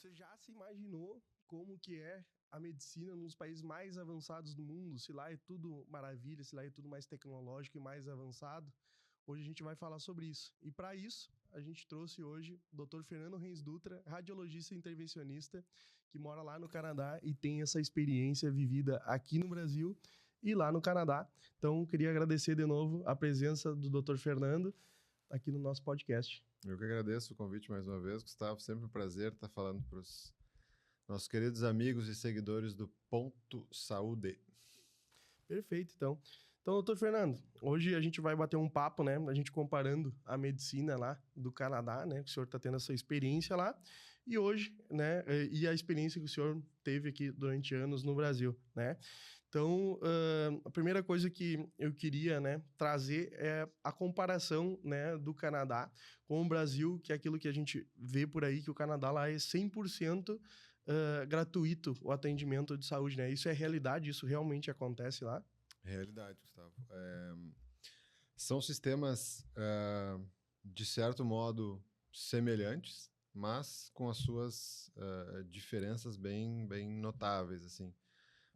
Você já se imaginou como que é a medicina nos países mais avançados do mundo? Se lá é tudo maravilha, se lá é tudo mais tecnológico e mais avançado? Hoje a gente vai falar sobre isso. E para isso, a gente trouxe hoje o Dr. Fernando Reis Dutra, radiologista intervencionista, que mora lá no Canadá e tem essa experiência vivida aqui no Brasil e lá no Canadá. Então, queria agradecer de novo a presença do Dr. Fernando aqui no nosso podcast. Eu que agradeço o convite mais uma vez, Gustavo. Sempre um prazer estar falando para os nossos queridos amigos e seguidores do Ponto Saúde. Perfeito, então. Então, doutor Fernando, hoje a gente vai bater um papo, né? A gente comparando a medicina lá do Canadá, né? Que o senhor está tendo essa experiência lá. E hoje, né? E a experiência que o senhor teve aqui durante anos no Brasil, né? Então, a primeira coisa que eu queria, né, trazer é a comparação, né, do Canadá com o Brasil, que é aquilo que a gente vê por aí, que o Canadá lá é 100% gratuito o atendimento de saúde, né? Isso é realidade, isso realmente acontece lá? Realidade, Gustavo. São sistemas, de certo modo, semelhantes, mas com as suas diferenças bem notáveis, assim.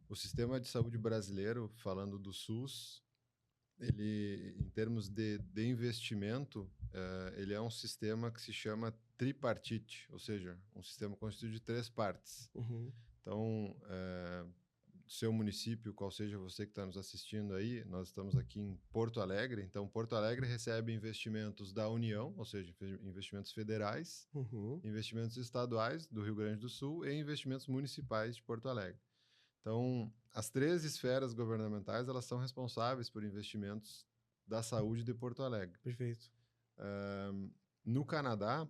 O sistema de saúde brasileiro, falando do SUS, ele, em termos de investimento, ele é um sistema que se chama tripartite, ou seja, um sistema constituído de 3 partes. Uhum. Então, seu município, qual seja você que está nos assistindo aí, nós estamos aqui em Porto Alegre. Então, Porto Alegre recebe investimentos da União, ou seja, investimentos federais, Uhum. investimentos estaduais do Rio Grande do Sul e investimentos municipais de Porto Alegre. Então, as 3 esferas governamentais, elas são responsáveis por investimentos da saúde de Porto Alegre. Perfeito. No Canadá,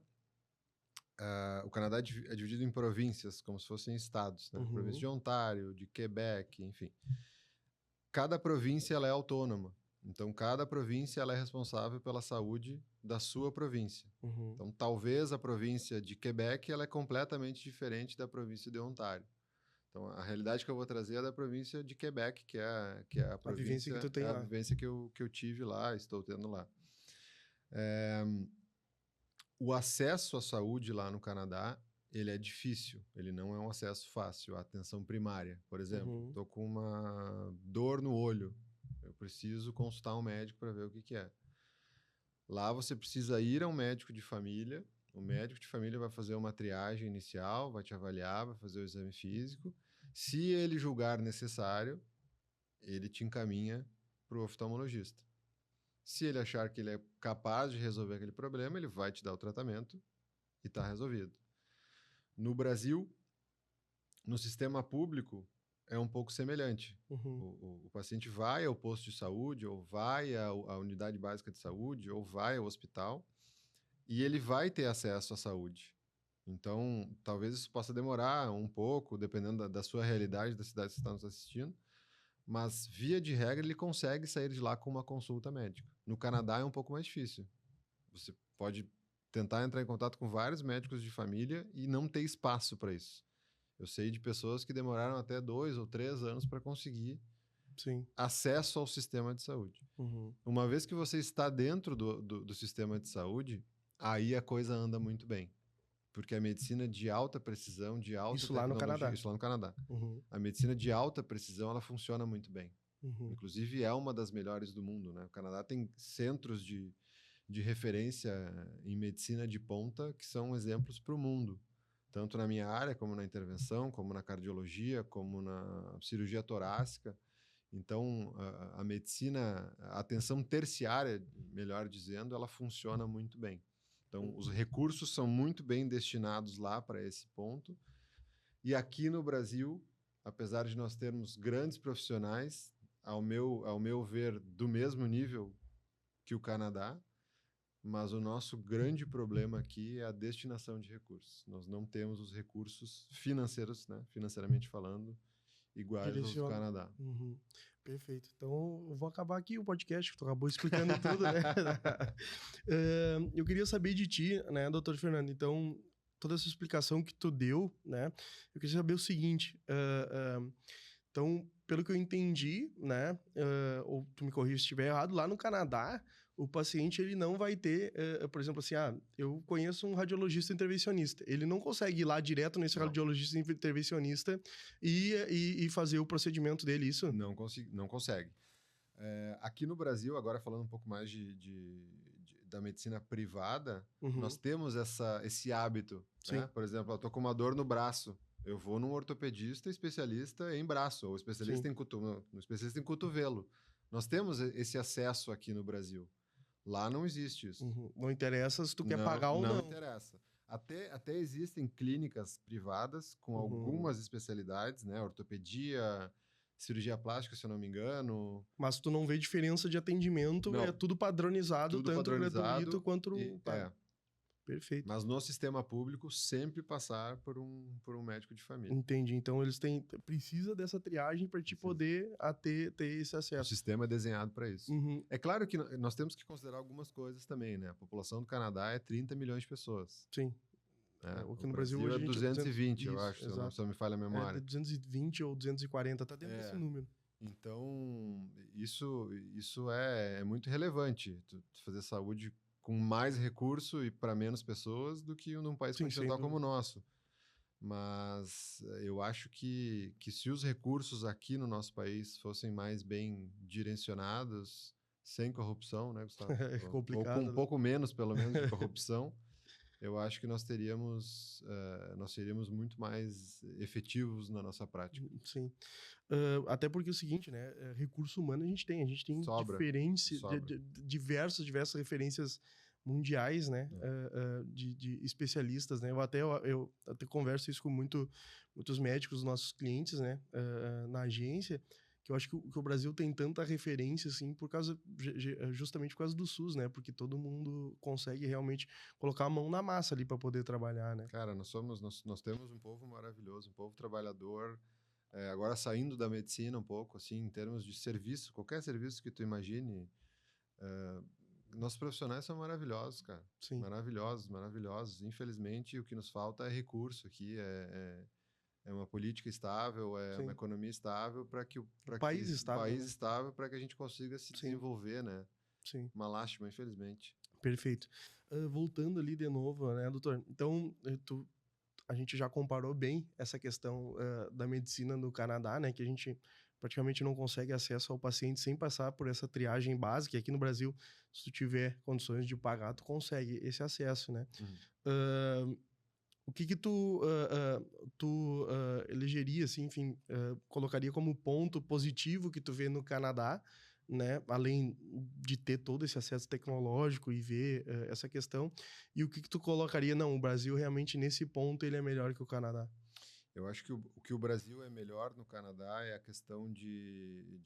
o Canadá é dividido em províncias, como se fossem estados, né? Uhum. Província de Ontário, de Quebec, enfim. Cada província ela é autônoma. Então, cada província ela é responsável pela saúde da sua província. Uhum. Então, talvez a província de Quebec ela é completamente diferente da província de Ontário. Então, a realidade que eu vou trazer é da província de Quebec, que é a província, vivência que tu tem é a lá. vivência que eu tive lá, estou tendo lá. O acesso à saúde lá no Canadá, ele é difícil, ele não é um acesso fácil. A atenção primária, por exemplo, estou com uma dor no olho, eu preciso consultar um médico para ver o que é. Lá você precisa ir a um médico de família, o médico de família vai fazer uma triagem inicial, vai te avaliar, vai fazer o exame físico. Se ele julgar necessário, ele te encaminha para o oftalmologista. Se ele achar que ele é capaz de resolver aquele problema, ele vai te dar o tratamento e está resolvido. No Brasil, no sistema público, é um pouco semelhante. Uhum. O paciente vai ao posto de saúde, ou vai à unidade básica de saúde, ou vai ao hospital, e ele vai ter acesso à saúde. Então, talvez isso possa demorar um pouco, dependendo da sua realidade, da cidade que você está nos assistindo, mas, via de regra, ele consegue sair de lá com uma consulta médica. No Canadá é um pouco mais difícil. Você pode tentar entrar em contato com vários médicos de família e não ter espaço para isso. Eu sei de pessoas que demoraram até 2 ou 3 anos para conseguir Sim. acesso ao sistema de saúde. Uhum. Uma vez que você está dentro do sistema de saúde, aí a coisa anda muito bem. Porque a medicina de alta precisão, de alta Isso lá no tecnologia, Canadá. isso lá no Canadá. Uhum. A medicina de alta precisão, ela funciona muito bem. Uhum. Inclusive, é uma das melhores do mundo, né? O Canadá tem centros de referência em medicina de ponta que são exemplos para o mundo. Tanto na minha área, como na intervenção, como na cardiologia, como na cirurgia torácica. Então, a medicina, a atenção terciária, melhor dizendo, ela funciona muito bem. Então, os recursos são muito bem destinados lá para esse ponto. E aqui no Brasil, apesar de nós termos grandes profissionais, ao meu ver, do mesmo nível que o Canadá, mas o nosso grande problema aqui é a destinação de recursos. Nós não temos os recursos financeiros, né, financeiramente falando, iguais aos do Direciona. Canadá. Uhum. Perfeito. Então, eu vou acabar aqui o podcast, que tu acabou explicando tudo, né? Eu queria saber de ti, né, doutor Fernando? Então, toda essa explicação que tu deu, né? Eu queria saber o seguinte. Então, pelo que eu entendi, né? Ou tu me corrija se estiver errado, lá no Canadá, o paciente ele não vai ter, por exemplo, assim, eu conheço um radiologista intervencionista. Ele não consegue ir lá direto nesse radiologista intervencionista e fazer o procedimento dele, isso? Não consegue. Aqui no Brasil, agora falando um pouco mais da medicina privada, nós temos esse hábito. Né? Por exemplo, eu tô com uma dor no braço. Eu vou num ortopedista especialista em braço, ou especialista em cotovelo. Nós temos esse acesso aqui no Brasil. Lá não existe isso. Não interessa se tu quer pagar ou não. Não interessa. Até existem clínicas privadas com algumas especialidades, né? Ortopedia, cirurgia plástica, se eu não me engano. Mas tu não vê diferença de atendimento, é tudo padronizado, tanto gratuito quanto... Perfeito. Mas no sistema público, sempre passar por um médico de família. Entendi. Então, precisa dessa triagem para te poder ter esse acesso. O sistema é desenhado para isso. É claro que nós temos que considerar algumas coisas também, né? A população do Canadá é 30 milhões de pessoas. Sim. Aqui no Brasil hoje é 220, eu acho, se não me falha a memória. 220 ou 240, tá dentro desse número. Então, isso é muito relevante. Tu fazer saúde com mais recurso e para menos pessoas do que num país continental como o nosso. Mas eu acho que se os recursos aqui no nosso país fossem mais bem direcionados, sem corrupção, né, Gustavo? É complicado. Ou com um pouco menos, pelo menos, de corrupção, eu acho que nós seríamos muito mais efetivos na nossa prática. Sim. Até porque é o seguinte, né? Recurso humano a gente tem diversas referências mundiais, né? De especialistas, né? Eu até converso isso com muitos médicos, nossos clientes, né? Na agência, que eu acho que o Brasil tem tanta referência, assim, justamente por causa do SUS, né? Porque todo mundo consegue realmente colocar a mão na massa ali para poder trabalhar, né? Cara, nós temos um povo maravilhoso, um povo trabalhador. Agora saindo da medicina um pouco, assim, em termos de serviço, qualquer serviço que tu imagine, nossos profissionais são maravilhosos, cara. Sim. Maravilhosos. Infelizmente, o que nos falta é recurso aqui, é uma política estável, uma economia estável para que o país estável para que a gente consiga se desenvolver, né? Sim. Uma lástima, infelizmente. Perfeito. Voltando ali de novo, né, doutor? Então, a gente já comparou bem essa questão da medicina no Canadá, né? Que a gente praticamente não consegue acesso ao paciente sem passar por essa triagem básica. E aqui no Brasil, se tu tiver condições de pagar, tu consegue esse acesso, né? O que tu elegeria, assim, enfim, colocaria como ponto positivo que tu vê no Canadá, né? Além de ter todo esse acesso tecnológico e ver essa questão, e o que tu colocaria? Não, o Brasil realmente nesse ponto ele é melhor que o Canadá. Eu acho que o que o Brasil é melhor no Canadá é a questão de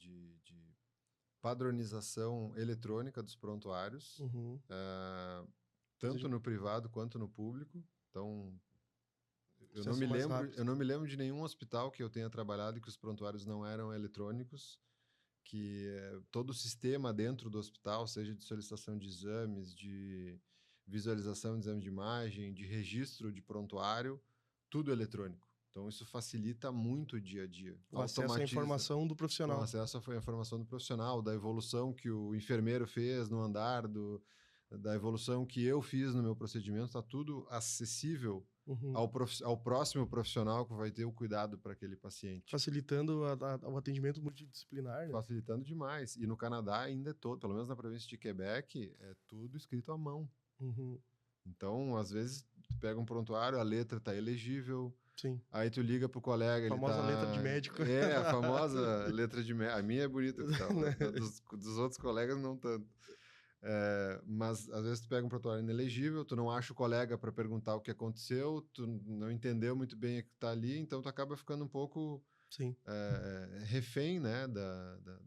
padronização eletrônica dos prontuários, tanto no privado quanto no público. Então, eu não me lembro de nenhum hospital que eu tenha trabalhado que os prontuários não eram eletrônicos, que todo o sistema dentro do hospital, seja de solicitação de exames, de visualização de exame de imagem, de registro de prontuário, tudo eletrônico. Então, isso facilita muito o dia a dia. O acesso à informação do profissional. O acesso à informação do profissional, da evolução que o enfermeiro fez no andar, da evolução que eu fiz no meu procedimento, está tudo acessível ao próximo profissional que vai ter o cuidado para aquele paciente. Facilitando o atendimento multidisciplinar, né? Facilitando demais. E no Canadá ainda é todo, pelo menos na província de Quebec, é tudo escrito à mão. Então, às vezes, tu pega um prontuário, a letra está elegível. Sim. Aí tu liga pro colega, a famosa letra de médico. A famosa letra de médico. A minha é bonita, dos outros colegas não tanto. Mas às vezes tu pega um prontuário inelegível, tu não acha o colega para perguntar o que aconteceu, tu não entendeu muito bem o que tá ali, então tu acaba ficando um pouco refém, né,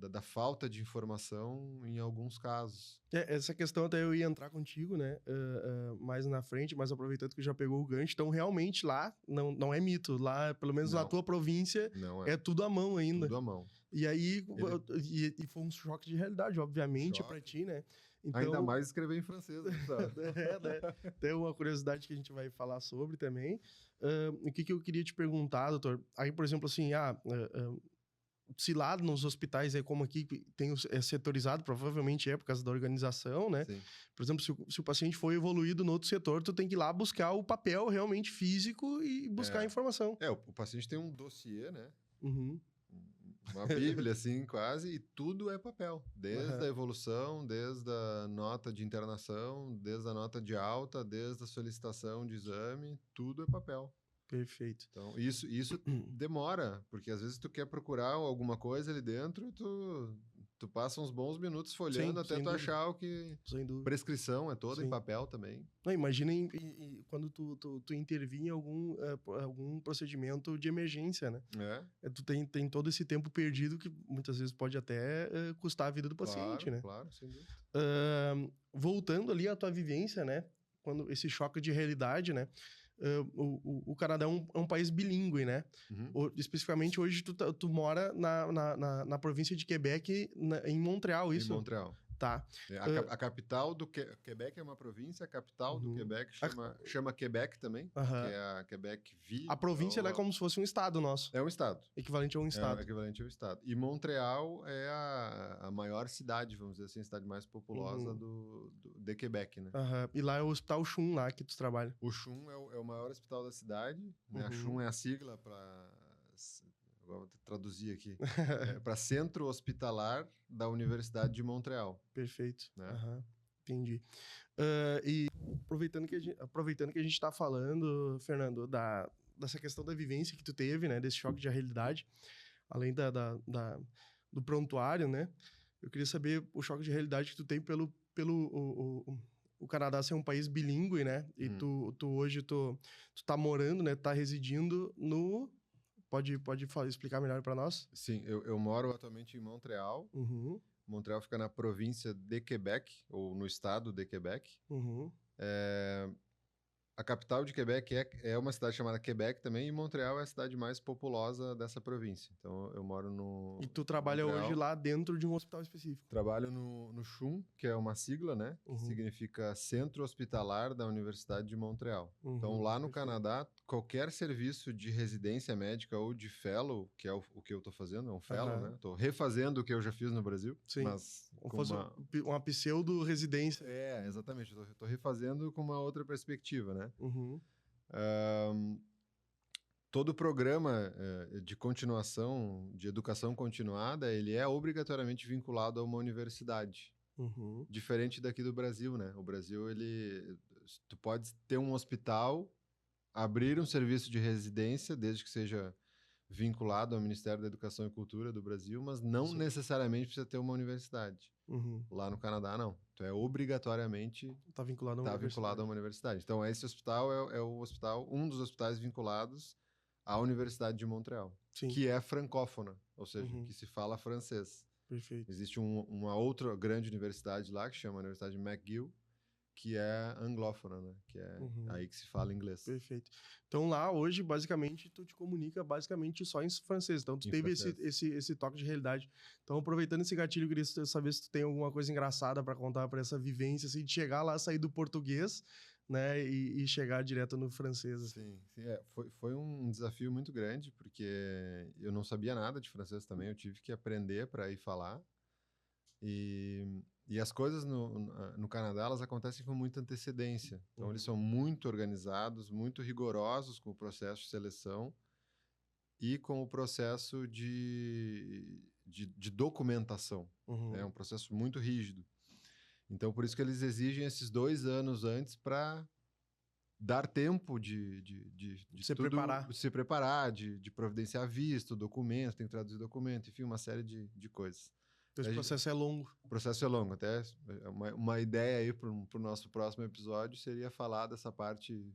da falta de informação em alguns casos. Essa questão até eu ia entrar contigo, né, mais na frente, mas aproveitando que já pegou o gancho, então realmente lá não é mito, lá pelo menos na tua província é tudo à mão ainda. Tudo à mão. E aí e foi um choque de realidade, obviamente, para ti, né? Então, ainda mais escrever em francês. Né? Tem uma curiosidade que a gente vai falar sobre também. O que eu queria te perguntar, doutor? Aí, por exemplo, assim, se lá nos hospitais, aí, como aqui tem é setorizado, provavelmente é por causa da organização, né? Sim. Por exemplo, se o paciente foi evoluído no outro setor, tu tem que ir lá buscar o papel realmente físico e buscar a informação. O paciente tem um dossiê, né? Uhum. Uma bíblia, assim, quase, e tudo é papel. Desde Aham. a evolução, desde a nota de internação, desde a nota de alta, desde a solicitação de exame, tudo é papel. Perfeito. Então, isso demora, porque às vezes tu quer procurar alguma coisa ali dentro, tu passa uns bons minutos folhando até sem tu dúvida. achar o que... Sem dúvida. Prescrição é toda em Sim. papel também. Não, imagina quando tu intervir em algum procedimento de emergência, né? Tu tem todo esse tempo perdido que muitas vezes pode até custar a vida do paciente, né? Claro, sem dúvida. Voltando ali à tua vivência, né? Quando esse choque de realidade, né? O Canadá é um país bilíngue, né? Uhum. Especificamente hoje tu mora na província de Quebec, em Montreal, isso? Em Montreal. Tá. A capital do Quebec é uma província, a capital do Quebec chama Quebec também, que é a Quebec Ville. A província é como se fosse um estado nosso. É um estado. Equivalente a um estado. É equivalente ao estado. E Montreal é a maior cidade, vamos dizer assim, a cidade mais populosa de Quebec, né? E lá é o Hospital CHUM, lá que tu trabalha. O CHUM é o maior hospital da cidade, né? A CHUM é a sigla para... Agora vou traduzir aqui. Para Centro Hospitalar da Universidade de Montreal. Perfeito. Né? Entendi. E aproveitando que a gente está falando, Fernando, dessa questão da vivência que tu teve, né? Desse choque de realidade, além do prontuário, né? Eu queria saber o choque de realidade que tu tem pelo o Canadá ser um país bilíngue, né? E tu hoje tu tá morando, né? Tá residindo no... Pode explicar melhor para nós? Sim, eu moro atualmente em Montreal. Montreal fica na província de Quebec, ou no estado de Quebec. A capital de Quebec é uma cidade chamada Quebec também, e Montreal é a cidade mais populosa dessa província. Então, eu moro no... E tu trabalha hoje lá dentro de um hospital específico? Trabalho no CHUM, que é uma sigla, né? Que significa Centro Hospitalar da Universidade de Montreal. Então, lá no Canadá, qualquer serviço de residência médica ou de fellow, que é o que eu tô fazendo, é um fellow, né? Tô refazendo o que eu já fiz no Brasil. Sim. Mas uma pseudo-residência. Exatamente. Eu tô refazendo com uma outra perspectiva, né? Todo programa de continuação, de educação continuada, ele é obrigatoriamente vinculado a uma universidade. Diferente daqui do Brasil, né? O Brasil, tu pode ter um hospital, abrir um serviço de residência, desde que seja vinculado ao Ministério da Educação e Cultura do Brasil, mas não necessariamente precisa ter uma universidade. Lá no Canadá, não. Então, é obrigatoriamente... Tá vinculado a uma universidade. Então, esse hospital é o hospital, um dos hospitais vinculados à Universidade de Montreal, que é francófona, ou seja, que se fala francês. Perfeito. Existe uma outra grande universidade lá, que chama a Universidade McGill, que é anglófona, né? Que é aí que se fala inglês. Perfeito. Então lá hoje, basicamente, tu te comunica basicamente só em francês. Então tu teve esse toque de realidade. Então, aproveitando esse gatilho, eu queria saber se tu tem alguma coisa engraçada para contar para essa vivência, assim, de chegar lá, sair do português, né? E chegar direto no francês. Assim. Sim. Foi um desafio muito grande, porque eu não sabia nada de francês também. Eu tive que aprender para ir falar. E as coisas no Canadá, elas acontecem com muita antecedência. Então, eles são muito organizados, muito rigorosos com o processo de seleção e com o processo de documentação. É um processo muito rígido. Então, por isso que eles exigem esses 2 anos antes para dar tempo de se preparar, de providenciar visto, documento, tem que traduzir documento, enfim, uma série de coisas. Esse processo é longo. O processo é longo. Até uma ideia aí para o nosso próximo episódio seria falar dessa parte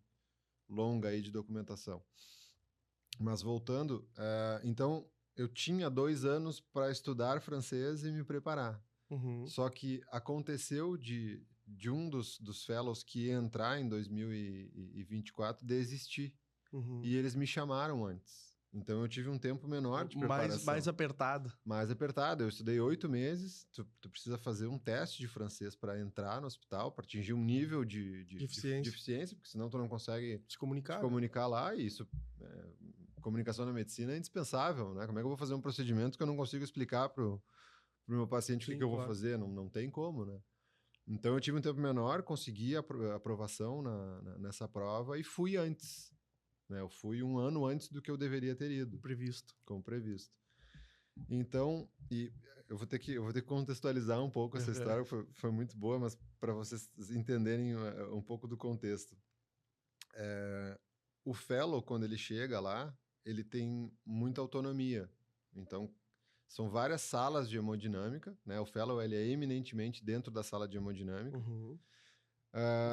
longa aí de documentação. Mas voltando, então eu tinha 2 anos para estudar francês e me preparar. Só que aconteceu de um dos fellows que ia entrar em 2024 desistir. E eles me chamaram antes. Então, eu tive um tempo menor de preparação. Mais apertado. Mais apertado. Eu estudei 8 meses. Tu precisa fazer um teste de francês para entrar no hospital, para atingir um nível de eficiência, porque senão tu não consegue se comunicar lá. E isso comunicação na medicina é indispensável, né? Como é que eu vou fazer um procedimento que eu não consigo explicar pro meu paciente o que eu vou fazer? Não tem como, né? Então, eu tive um tempo menor, consegui a aprovação nessa prova e fui antes, né? Eu fui 1 ano antes do que eu deveria ter ido. Como previsto. Então, eu vou ter que contextualizar um pouco essa história, foi muito boa, mas para vocês entenderem um pouco do contexto. O fellow, quando ele chega lá, ele tem muita autonomia. Então, são várias salas de hemodinâmica, né? O fellow, ele é eminentemente dentro da sala de hemodinâmica. O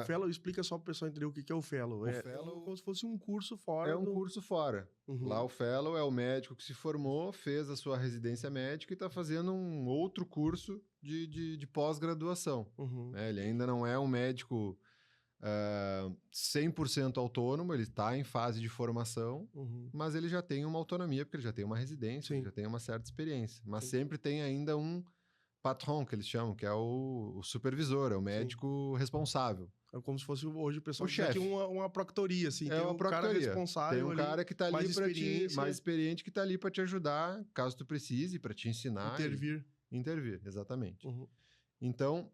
fellow, explica só para o pessoal entender o que é o fellow. O fellow como se fosse um curso fora. É um curso fora. Lá o fellow é o médico que se formou, fez a sua residência médica e está fazendo um outro curso de pós-graduação. Ele ainda não é um médico 100% autônomo, ele está em fase de formação, mas ele já tem uma autonomia, porque ele já tem uma residência, ele já tem uma certa experiência. Mas sempre tem ainda um patron, que eles chamam, que é o supervisor, é o médico responsável. É como se fosse hoje o pessoal o chefe. Uma proctoria, assim. É uma proctoria. Cara responsável. Tem um cara que está ali para te... mais experiente, que está ali para te ajudar, caso tu precise, para te ensinar. Intervir, exatamente. Então,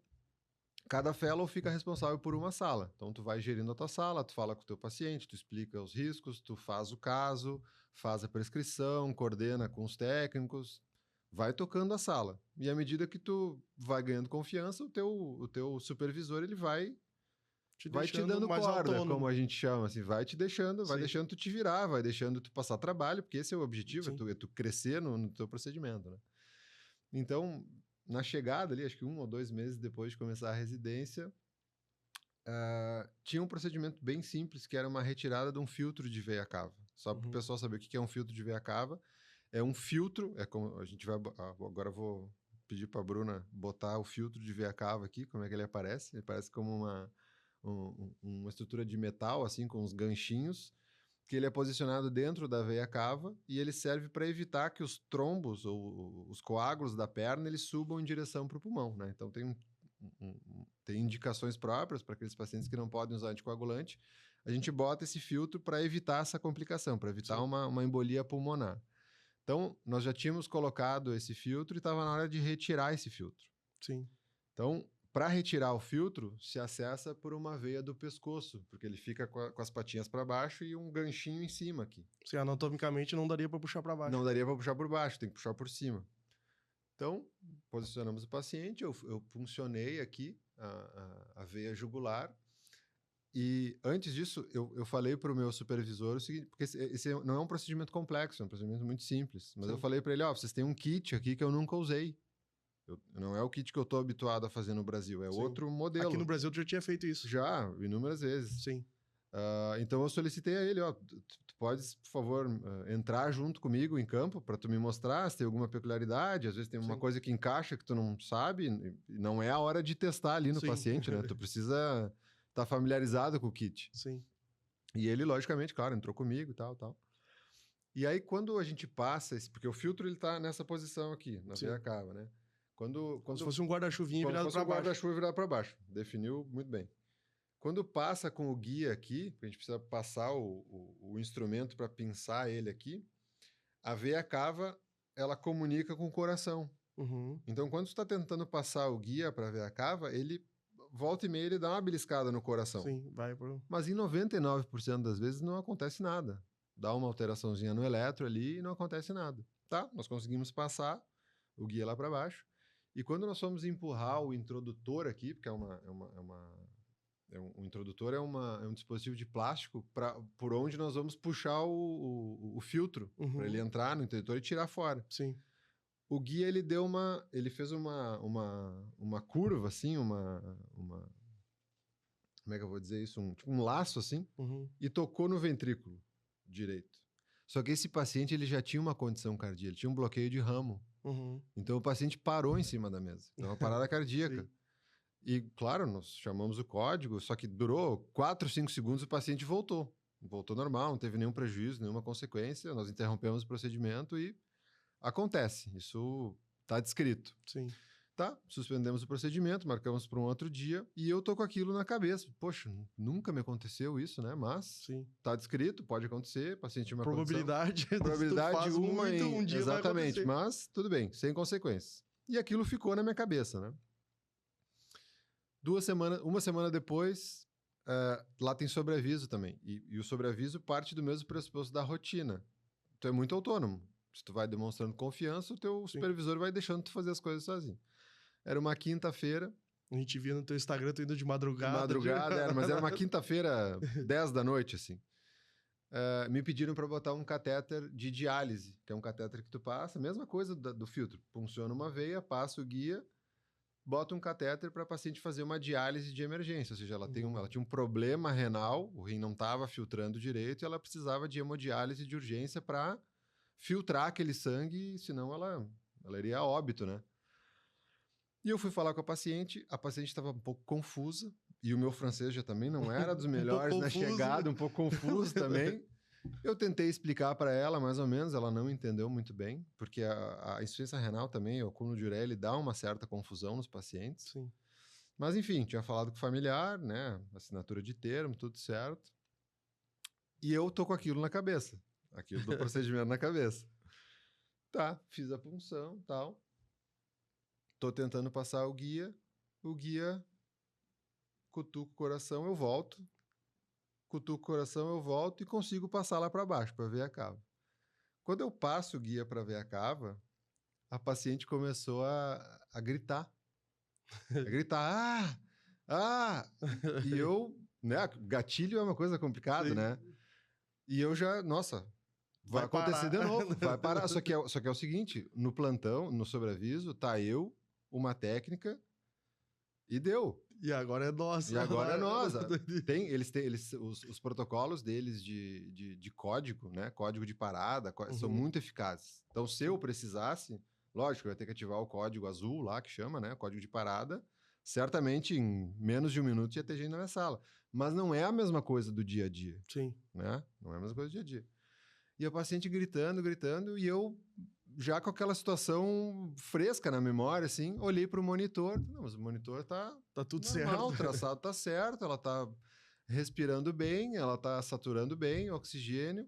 cada fellow fica responsável por uma sala. Então, tu vai gerindo a tua sala, tu fala com o teu paciente, tu explica os riscos, tu faz o caso, faz a prescrição, coordena com os técnicos, vai tocando a sala. E à medida que tu vai ganhando confiança, o teu supervisor, ele vai te dando corda, autônomo, como a gente chama, assim, vai deixando tu te virar, vai deixando tu passar trabalho, porque esse é o objetivo, é tu crescer no teu procedimento, né? Então, na chegada ali, acho que 1 ou 2 meses depois de começar a residência, tinha um procedimento bem simples, que era uma retirada de um filtro de veia cava. Só para o pessoal saber o que é um filtro de veia cava. É um filtro, como a gente vai... Agora eu vou pedir para a Bruna botar o filtro de veia cava aqui, como é que ele aparece. Ele parece como uma estrutura de metal, assim, com uns ganchinhos, que ele é posicionado dentro da veia cava e ele serve para evitar que os trombos ou os coágulos da perna eles subam em direção para o pulmão, né? Então tem indicações próprias para aqueles pacientes que não podem usar anticoagulante. A gente bota esse filtro para evitar essa complicação, para evitar uma embolia pulmonar. Então, nós já tínhamos colocado esse filtro e estava na hora de retirar esse filtro. Então, para retirar o filtro, se acessa por uma veia do pescoço, porque ele fica com as patinhas para baixo e um ganchinho em cima aqui. Anatomicamente não daria para puxar para baixo. Não daria para puxar por baixo, tem que puxar por cima. Então, posicionamos o paciente, eu puncionei aqui a veia jugular. E antes disso, eu falei para o meu supervisor o seguinte, porque esse não é um procedimento complexo, é um procedimento muito simples. Mas eu falei para ele, vocês têm um kit aqui que eu nunca usei. Não é o kit que eu estou habituado a fazer no Brasil, é outro modelo. Aqui no Brasil tu já tinha feito isso? Já, inúmeras vezes. Então eu solicitei a ele, tu podes, por favor, entrar junto comigo em campo para tu me mostrar se tem alguma peculiaridade, às vezes tem uma coisa que encaixa que tu não sabe, e não é a hora de testar ali no paciente, né? Tu precisa estar familiarizado com o kit. E ele, logicamente, claro, entrou comigo e tal. E aí, quando a gente passa, porque o filtro ele tá nessa posição aqui, na veia cava, né? Como se fosse um guarda-chuvinha virado para baixo. Guarda-chuva virado para baixo. Definiu muito bem. Quando passa com o guia aqui, a gente precisa passar o instrumento para pinçar ele aqui, a veia cava, ela comunica com o coração. Então, quando você está tentando passar o guia para a veia cava, ele volta e meia, ele dá uma beliscada no coração. Mas em 99% das vezes não acontece nada. Dá uma alteraçãozinha no eletro ali e não acontece nada. Tá? Nós conseguimos passar o guia lá para baixo. E quando nós fomos empurrar o introdutor aqui, porque um introdutor é um dispositivo de plástico por onde nós vamos puxar o filtro para ele entrar no introdutor e tirar fora. O guia ele fez uma curva assim, como é que eu vou dizer isso, um laço assim, e tocou no ventrículo direito. Só que esse paciente ele já tinha uma condição cardíaca, ele tinha um bloqueio de ramo. Então o paciente parou em cima da mesa. Então uma parada cardíaca. E claro, nós chamamos o código, só que durou 4, 5 segundos, o paciente voltou. Voltou normal, não teve nenhum prejuízo, nenhuma consequência. Nós interrompemos o procedimento e acontece. Isso está descrito. Tá, suspendemos o procedimento, marcamos para um outro dia e eu tô com aquilo na cabeça. Poxa, nunca me aconteceu isso, né? Mas Sim. tá descrito, pode acontecer, paciente tinha uma Probabilidade, se tu probabilidade faz uma muito, em... um dia vai Exatamente, acontecer. mas tudo bem, sem consequências. E aquilo ficou na minha cabeça, né? Uma semana depois, lá tem sobreaviso também. E o sobreaviso parte do mesmo pressuposto da rotina. Tu é muito autônomo. Se tu vai demonstrando confiança, o teu supervisor vai deixando tu fazer as coisas sozinho. Era uma quinta-feira. A gente via no teu Instagram, tu indo de madrugada. De madrugada, mas era uma quinta-feira, 10 da noite, assim. Me pediram para botar um catéter de diálise, que é um catéter que tu passa, mesma coisa do filtro. Funciona uma veia, passa o guia, bota um catéter para a paciente fazer uma diálise de emergência. Ou seja, ela tinha um problema renal, o rim não estava filtrando direito e ela precisava de hemodiálise de urgência para filtrar aquele sangue, senão ela iria a óbito, né? E eu fui falar com a paciente estava um pouco confusa, e o meu francês já também não era dos melhores na chegada, um pouco confuso também. Eu tentei explicar para ela, mais ou menos, ela não entendeu muito bem, porque a insuficiência renal também, o acúmulo de ureia, ele dá uma certa confusão nos pacientes. Sim. Mas, enfim, tinha falado com o familiar, né? Assinatura de termo, tudo certo. E eu tô com aquilo na cabeça, aquilo do procedimento na cabeça. Tá, fiz a punção, tal. Tô tentando passar o guia cutuca o coração, eu volto, cutuca o coração, eu volto e consigo passar lá para baixo, para ver a cava. Quando eu passo o guia para ver a cava, a paciente começou a gritar. A gritar, E eu, né, gatilho é uma coisa complicada, né? E eu já, nossa, vai acontecer de novo, vai parar. Só que é o seguinte, no plantão, no sobreaviso, tá eu, uma técnica, e deu. E agora é nossa. E agora é nossa. Os protocolos deles de código, né? Código de parada, são muito eficazes. Então, se eu precisasse, lógico, eu ia ter que ativar o código azul lá, que chama, né? Código de parada. Certamente, em menos de um minuto, ia ter gente na minha sala. Mas não é a mesma coisa do dia a dia. Sim. Né? Não é a mesma coisa do dia a dia. E a paciente gritando, e eu, já com aquela situação fresca na memória, assim, olhei para o monitor. Não, mas o monitor tá tudo normal, certo. O traçado tá certo, ela tá respirando bem, ela tá saturando bem, oxigênio.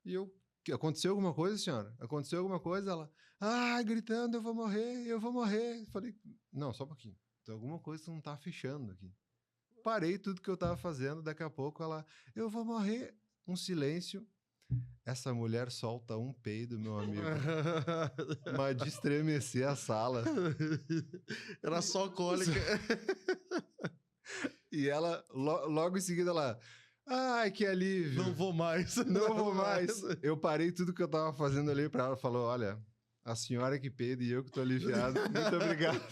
E eu, aconteceu alguma coisa, senhora? Aconteceu alguma coisa? Ela, gritando, eu vou morrer. Falei, não, só um pouquinho. Tem alguma coisa que não tá fechando aqui. Parei tudo que eu tava fazendo, daqui a pouco ela, eu vou morrer. Um silêncio. Essa mulher solta um peido, meu amigo. Mas de estremecer a sala. Era só cólica. E ela, logo em seguida, ela... Ai, que alívio. Não vou mais. Não vou mais. Eu parei tudo que eu tava fazendo ali pra ela. Falou, olha, a senhora que peida e eu que tô aliviado. Muito obrigado.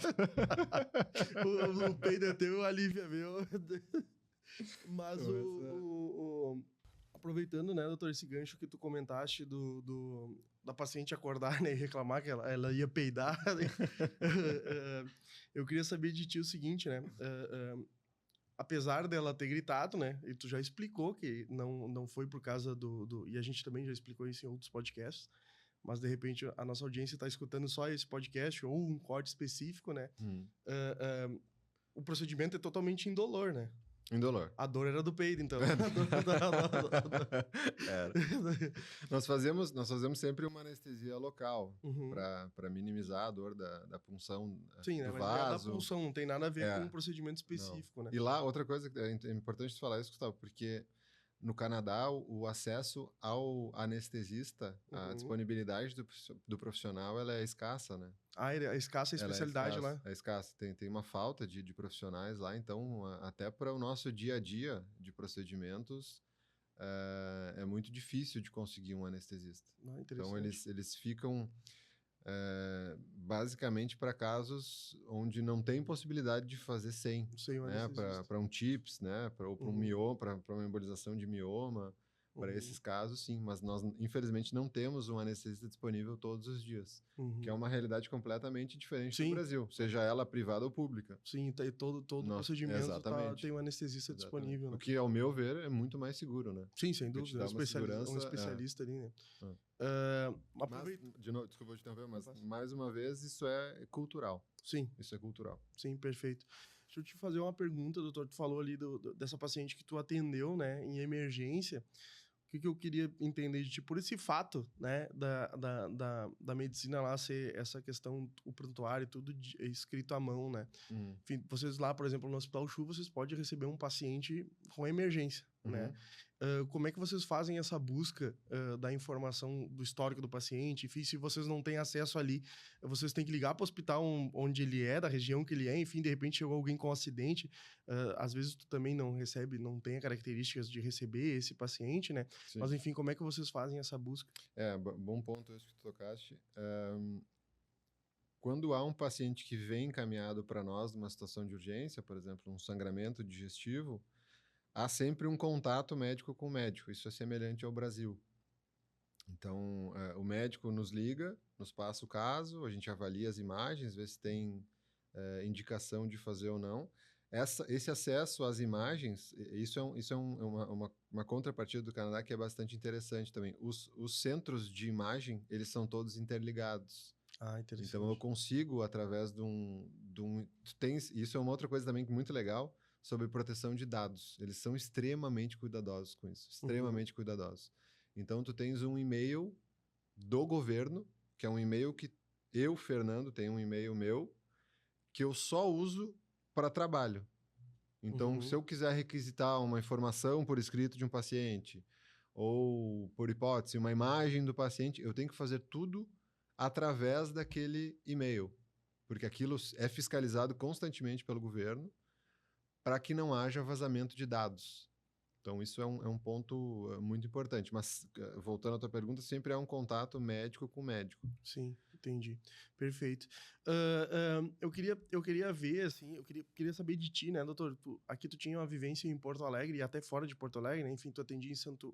O peido é teu, o alívio é meu. Mas aproveitando, né, doutor, esse gancho que tu comentaste da paciente acordar, né, e reclamar que ela ia peidar, eu queria saber de ti o seguinte, né, apesar dela ter gritado, né, e tu já explicou que não foi por causa e a gente também já explicou isso em outros podcasts, mas de repente a nossa audiência está escutando só esse podcast ou um corte específico, né, o procedimento é totalmente indolor, né? Indolor. A dor era do peido, então. Era. Nós fazemos sempre uma anestesia local para minimizar a dor da punção. Sim, do né? vaso. Mas da punção não tem nada a ver com um procedimento específico, né? E lá, outra coisa que é importante falar isso, Gustavo, porque no Canadá o acesso ao anestesista, a disponibilidade do profissional, ela é escassa, né? É escassa a especialidade lá? É escassa. Tem uma falta de profissionais lá, então até para o nosso dia a dia de procedimentos é muito difícil de conseguir um anestesista. Então eles ficam basicamente para casos onde não tem possibilidade de fazer sem né? Para um TIPS, né? Ou para um mioma, para uma embolização de mioma, Para esses casos, sim, mas nós, infelizmente, não temos um anestesista disponível todos os dias, que é uma realidade completamente diferente do Sim, Brasil, seja ela privada ou pública. sim, tá, e todo procedimento tem um anestesista disponível, O né? que, ao meu ver, é muito mais seguro, né? Sim, sem Porque te dúvida, dá uma um segurança. especialista ali, né? Mas, de novo, desculpa te interromper, mas Não mais uma vez, isso é cultural. Sim. Isso é cultural. Sim, perfeito. Deixa eu te fazer uma pergunta, doutor. Tu falou ali dessa paciente que tu atendeu, né, em emergência. O que eu queria entender de ti, por esse fato, né, da medicina lá ser essa questão, o prontuário, tudo escrito à mão, né? Enfim, vocês lá, por exemplo, no Hospital Chu, vocês podem receber um paciente com emergência, né? Como é que vocês fazem essa busca da informação do histórico do paciente? Enfim, se vocês não têm acesso ali, vocês têm que ligar para o hospital onde ele é, da região que ele é, enfim, de repente chegou alguém com um acidente, às vezes tu também não recebe, não tem características de receber esse paciente, né? Sim. Mas, enfim, como é que vocês fazem essa busca? Bom ponto esse que tu tocaste. Quando há um paciente que vem encaminhado para nós numa situação de urgência, por exemplo, um sangramento digestivo, há sempre um contato médico com o médico. Isso é semelhante ao Brasil. Então, o médico nos liga, nos passa o caso, a gente avalia as imagens, vê se tem indicação de fazer ou não. Esse acesso às imagens, isso é uma contrapartida do Canadá que é bastante interessante também. Os centros de imagem, eles são todos interligados. Ah, interessante. Então, eu consigo, através isso é uma outra coisa também muito legal, sobre proteção de dados. Eles são extremamente cuidadosos com isso, extremamente cuidadosos. Então, tu tens um e-mail do governo, que é um e-mail que eu, Fernando, tenho um e-mail meu, que eu só uso para trabalho. Então, se eu quiser requisitar uma informação por escrito de um paciente, ou, por hipótese, uma imagem do paciente, eu tenho que fazer tudo através daquele e-mail, porque aquilo é fiscalizado constantemente pelo governo para que não haja vazamento de dados. Então, isso é um ponto muito importante. Mas, voltando à tua pergunta, sempre é um contato médico com médico. Sim, entendi. Perfeito. Eu queria ver, assim, queria saber de ti, né, doutor? Aqui tu tinha uma vivência em Porto Alegre e até fora de Porto Alegre, né? Enfim, tu atendia em Santo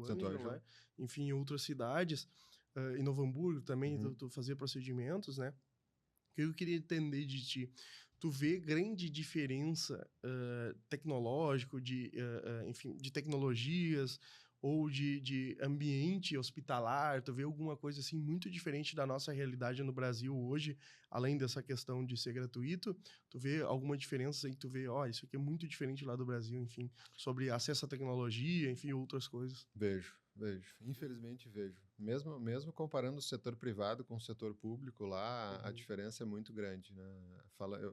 Ângelo, né? Enfim, em outras cidades. Em Novo Hamburgo também, tu fazia procedimentos, né? O que eu queria entender de ti? Tu vê grande diferença tecnológico, enfim, de tecnologias ou de ambiente hospitalar? Tu vê alguma coisa assim muito diferente da nossa realidade no Brasil hoje, além dessa questão de ser gratuito? Tu vê alguma diferença aí que tu vê, isso aqui é muito diferente lá do Brasil, enfim, sobre acesso à tecnologia, enfim, outras coisas? Vejo. Infelizmente vejo. Mesmo comparando o setor privado com o setor público lá, a diferença é muito grande, né?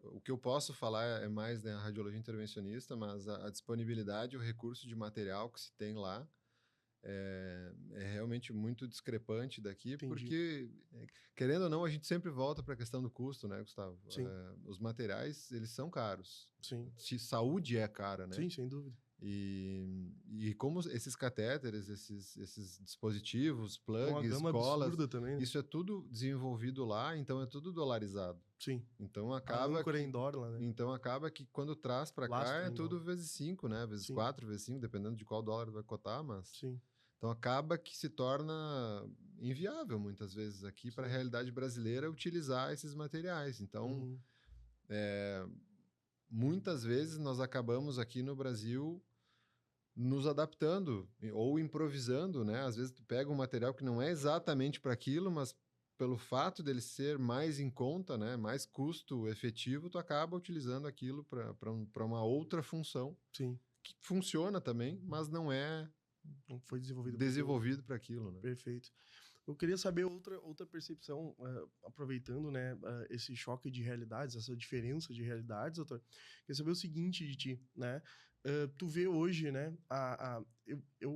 O que eu posso falar é mais, né, a radiologia intervencionista, mas a disponibilidade, o recurso de material que se tem lá é realmente muito discrepante daqui. Entendi. Porque, querendo ou não, a gente sempre volta para a questão do custo, né, Gustavo? Sim. Os materiais, eles são caros. Sim. Saúde é cara, né? Sim, sem dúvida. E como esses catéteres, esses dispositivos, plugs, uma colas, também, né? isso é tudo desenvolvido lá, então é tudo dolarizado. Sim. Então acaba que, em dólar, né? Então acaba que quando traz para cá é tudo vezes 5, né? Vezes 4, vezes 5, dependendo de qual dólar vai cotar, mas... Sim. Então acaba que se torna inviável muitas vezes aqui para a realidade brasileira utilizar esses materiais. Então, muitas vezes nós acabamos aqui no Brasil nos adaptando ou improvisando, né? Às vezes tu pega um material que não é exatamente para aquilo, mas pelo fato dele ser mais em conta, né, mais custo efetivo, tu acaba utilizando aquilo para uma outra função. Sim. Que funciona também, mas não foi desenvolvido para aquilo, né? Perfeito. Eu queria saber outra percepção, aproveitando, né, esse choque de realidades, essa diferença de realidades, doutor. Queria saber o seguinte de ti, né? Tu vê hoje, né,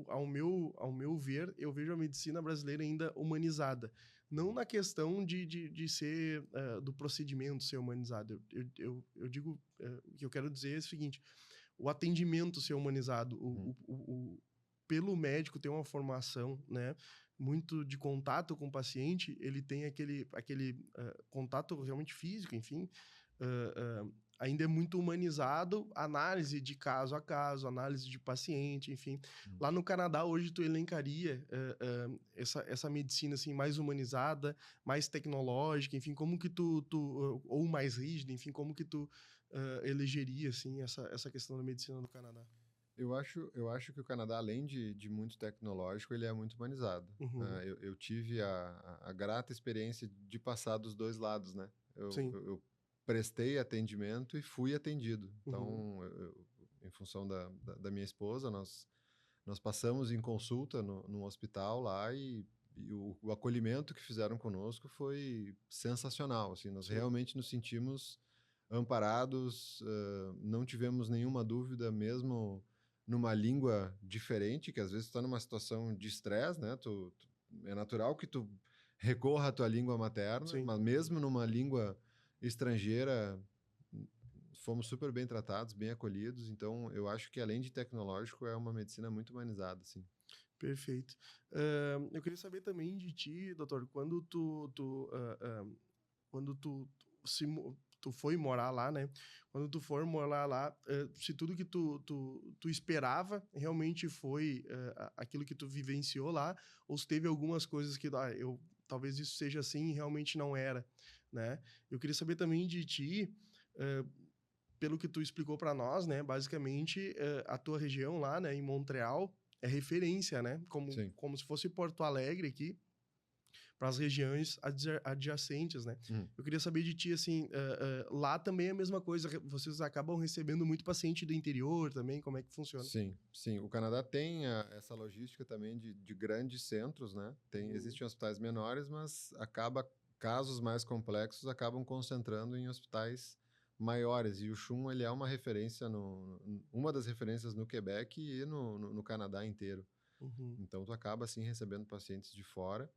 ao meu ver, eu vejo a medicina brasileira ainda humanizada. Não na questão de ser, do procedimento ser humanizado. Eu digo, o que eu quero dizer é o seguinte, o atendimento ser humanizado, pelo médico ter uma formação, né, muito de contato com o paciente, ele tem aquele contato realmente físico, enfim, ainda é muito humanizado, análise de caso a caso, análise de paciente, enfim. Lá no Canadá, hoje, tu elencaria essa medicina, assim, mais humanizada, mais tecnológica, enfim, como que ou mais rígida, enfim, como que tu elegeria, assim, essa questão da medicina no Canadá? Eu acho que o Canadá, além de muito tecnológico, ele é muito humanizado. Uhum. Eu tive a grata experiência de passar dos dois lados, né? Sim. Eu prestei atendimento e fui atendido. Uhum. Então, em função da minha esposa, nós passamos em consulta no hospital lá e o acolhimento que fizeram conosco foi sensacional. Assim, nós Sim. realmente nos sentimos amparados, não tivemos nenhuma dúvida, mesmo numa língua diferente, que às vezes tu tá numa situação de estresse, né? É natural que tu recorra à tua língua materna, Sim. mas mesmo numa língua estrangeira, fomos super bem tratados, bem acolhidos. Então, eu acho que além de tecnológico, é uma medicina muito humanizada, assim. Perfeito. Eu queria saber também de ti, doutor, quando tu foi morar lá, né? Quando tu for morar lá, se tudo que tu esperava realmente foi aquilo que tu vivenciou lá, ou se teve algumas coisas que talvez isso seja assim e realmente não era, né? Eu queria saber também de ti, eh, pelo que tu explicou para nós, né? Basicamente, a tua região lá, né, em Montreal, é referência, né? Sim. Como se fosse Porto Alegre aqui, para as regiões adjacentes, né? Uhum. Eu queria saber de ti, assim, lá também é a mesma coisa, vocês acabam recebendo muito paciente do interior também, como é que funciona? Sim, sim. O Canadá tem essa logística também de grandes centros, né? Uhum. Existem hospitais menores, mas casos mais complexos acabam concentrando em hospitais maiores. E o CHUM, ele é uma referência, uma das referências no Quebec e no Canadá inteiro. Uhum. Então, tu acaba, assim, recebendo pacientes de fora.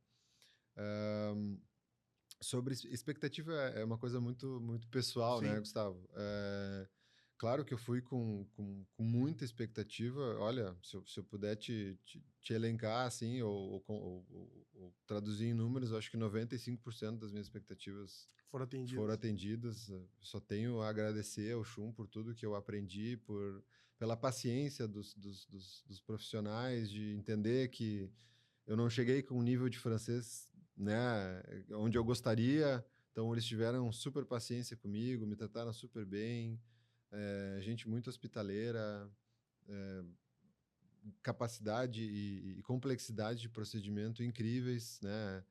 Sobre expectativa é uma coisa muito, muito pessoal, né, Sim. Gustavo? Claro que eu fui com muita expectativa. Olha, se eu puder te elencar, assim, ou traduzir em números, eu acho que 95% das minhas expectativas Foram foram atendidos. atendidas. Só tenho a agradecer ao CHUM por tudo que eu aprendi, pela paciência dos profissionais, de entender que eu não cheguei com um nível de francês, né, onde eu gostaria. Então, eles tiveram super paciência comigo, me trataram super bem. Gente muito hospitaleira, capacidade e complexidade de procedimento incríveis, né?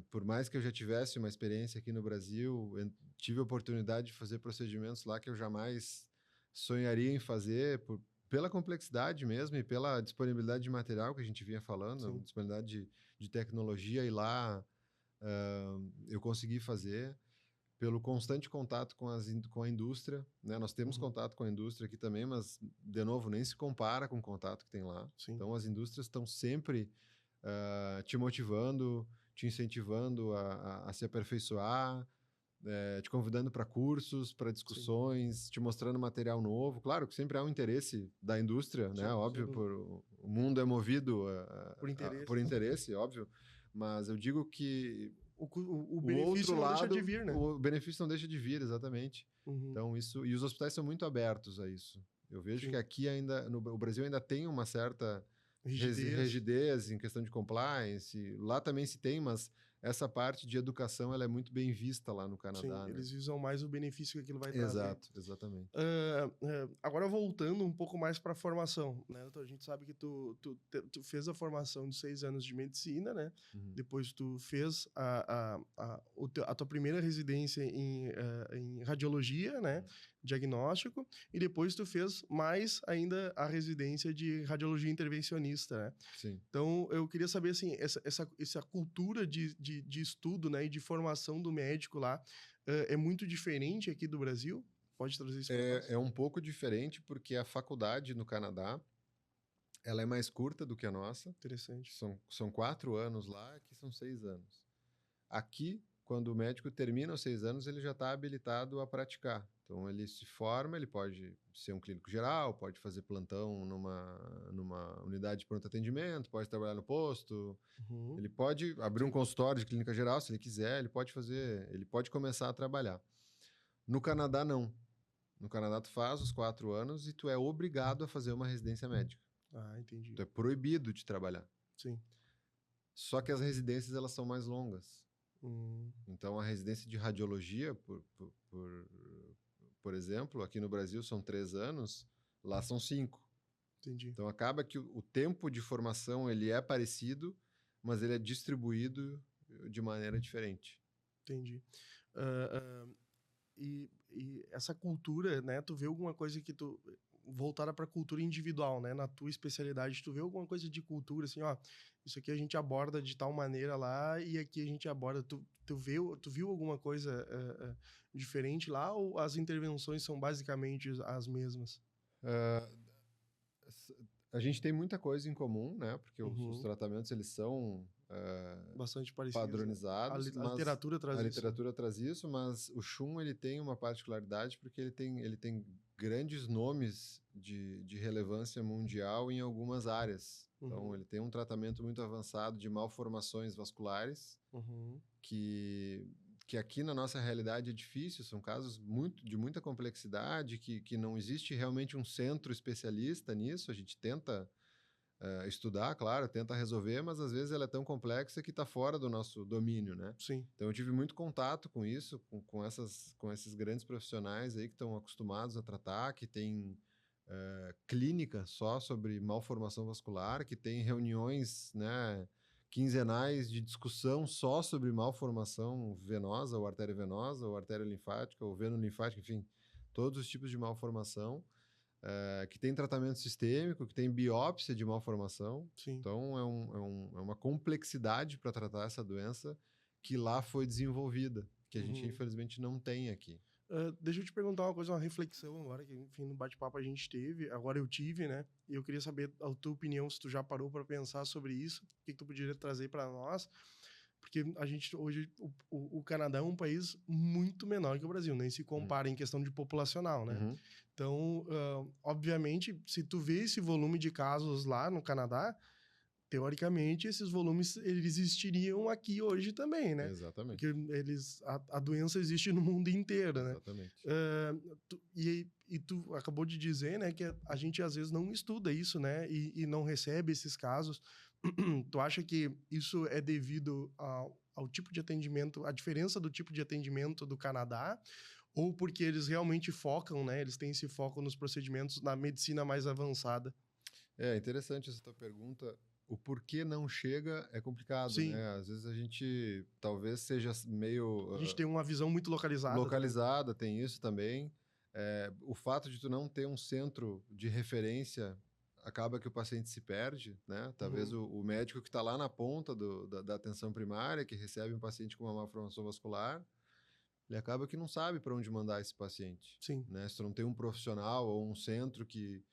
Por mais que eu já tivesse uma experiência aqui no Brasil, tive a oportunidade de fazer procedimentos lá que eu jamais sonharia em fazer, pela complexidade mesmo e pela disponibilidade de material que a gente vinha falando, Sim. disponibilidade de tecnologia, e lá eu consegui fazer pelo constante contato com a indústria, né? Nós temos Uhum. contato com a indústria aqui também, mas, de novo, nem se compara com o contato que tem lá. Sim. Então, as indústrias estão sempre te motivando, te incentivando a se aperfeiçoar, te convidando para cursos, para Sim. discussões, te mostrando material novo. Claro que sempre há um interesse da indústria, né? Sem Óbvio, dúvida. o mundo é movido Por por interesse. interesse, óbvio, mas eu digo que O o outro benefício não deixa de lado, vir, né? o benefício não deixa de vir, exatamente. Uhum. Então, isso. E os hospitais são muito abertos a isso. Eu vejo que Sim. aqui ainda, o Brasil ainda tem uma certa Rigidez. rigidez em questão de compliance. Lá também se tem, mas essa parte de educação ela é muito bem vista lá no Sim, Canadá, né? eles visam mais o benefício que aquilo vai trazer. Exato, exatamente. Agora voltando um pouco mais para a formação, né? Então, a gente sabe que tu fez a formação de 6 anos de medicina, né? Uhum. Depois tu fez a tua primeira residência em radiologia, né? Diagnóstico, e depois tu fez mais ainda a residência de radiologia intervencionista, né? Sim. Então, eu queria saber, assim, essa cultura de estudo, né, e de formação do médico lá, é muito diferente aqui do Brasil? Pode trazer isso para nós? É um pouco diferente porque a faculdade no Canadá ela é mais curta do que a nossa. Interessante. São 4 anos lá, aqui são 6 anos. Aqui, quando o médico termina os 6 anos, ele já está habilitado a praticar. Então, ele se forma, ele pode ser um clínico geral, pode fazer plantão numa unidade de pronto atendimento, pode trabalhar no posto, Uhum. ele pode abrir um Sim. consultório de clínica geral, se ele quiser, ele pode começar a trabalhar. No Canadá, não. No Canadá, tu faz os 4 anos e tu é obrigado a fazer uma residência médica. Ah, entendi. Tu é proibido de trabalhar. Sim. Só que as residências, elas são mais longas. Hum, Então, a residência de radiologia, por exemplo, aqui no Brasil são 3 anos, lá são 5. entendi. Então, acaba que o tempo de formação ele é parecido, mas ele é distribuído de maneira diferente. Entendi. Ah, e essa cultura, né? Tu vê alguma coisa que tu voltada para cultura individual, né? Na tua especialidade, tu vê alguma coisa de cultura assim, ó, isso aqui a gente aborda de tal maneira lá e aqui a gente aborda. Tu viu alguma coisa diferente lá ou as intervenções são basicamente as mesmas? Ah, a gente tem muita coisa em comum, né? Porque os Uhum. tratamentos eles são Bastante parecidos, né? padronizados, A mas literatura traz a isso, né? literatura traz isso, mas o Chum ele tem uma particularidade porque ele tem grandes nomes de relevância mundial em algumas áreas. Então, Uhum. ele tem um tratamento muito avançado de malformações vasculares, Uhum. que, que aqui na nossa realidade é difícil, são casos de muita complexidade, que não existe realmente um centro especialista nisso, a gente tenta estudar, claro, tenta resolver, mas às vezes ela é tão complexa que está fora do nosso domínio, né? Sim. Então eu tive muito contato com isso, com esses grandes profissionais aí que estão acostumados a tratar, que tem clínica só sobre malformação vascular, que tem reuniões, né, quinzenais de discussão só sobre malformação venosa, ou artéria venosa, ou artéria linfática, ou veno linfática, enfim, todos os tipos de malformação, que tem tratamento sistêmico, que tem biópsia de malformação. Sim. Então, é uma complexidade para tratar essa doença que lá foi desenvolvida, que a gente, Uhum. infelizmente, não tem aqui. Deixa eu te perguntar uma coisa, uma reflexão agora, que enfim, no bate-papo a gente teve, agora eu tive, né? E eu queria saber a tua opinião, se tu já parou para pensar sobre isso, o que tu poderia trazer para nós, porque a gente hoje, o Canadá é um país muito menor que o Brasil, nem se Uhum. compara em questão de populacional, né? Uhum. Então, obviamente, se tu vê esse volume de casos lá no Canadá, teoricamente, esses volumes eles existiriam aqui hoje também, né? Porque Exatamente. a doença existe no mundo inteiro, né? Exatamente. E tu acabou de dizer, né, que a gente às vezes não estuda isso, né? E não recebe esses casos. Tu acha que isso é devido ao tipo de atendimento, a diferença do tipo de atendimento do Canadá? Ou porque eles realmente focam, né? Eles têm esse foco nos procedimentos na medicina mais avançada? É interessante essa tua pergunta. O porquê não chega é complicado, Sim, né? Às vezes a gente talvez seja meio a gente tem uma visão muito localizada também. localizada, tem isso também. O fato de tu não ter um centro de referência acaba que o paciente se perde, né? Talvez Uhum. o médico que está lá na ponta da atenção primária, que recebe um paciente com uma malformação vascular, ele acaba que não sabe para onde mandar esse paciente, Sim. né? Se tu não tem um profissional ou um centro que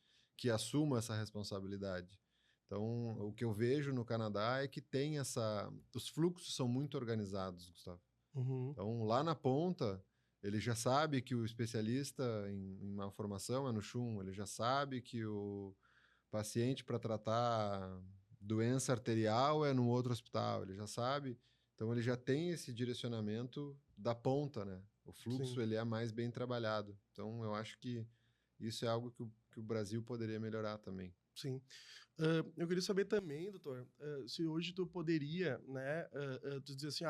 assuma essa responsabilidade. Então, o que eu vejo no Canadá é que tem os fluxos são muito organizados, Gustavo. Uhum. Então, lá na ponta, ele já sabe que o especialista em malformação é no CHUM, ele já sabe que o paciente para tratar doença arterial é no outro hospital, ele já sabe. Então, ele já tem esse direcionamento da ponta, né? O Sim. fluxo ele é mais bem trabalhado. Então, eu acho que isso é algo que o Brasil poderia melhorar também. Sim. Eu queria saber também, doutor, se hoje tu poderia, né, tu dizer assim,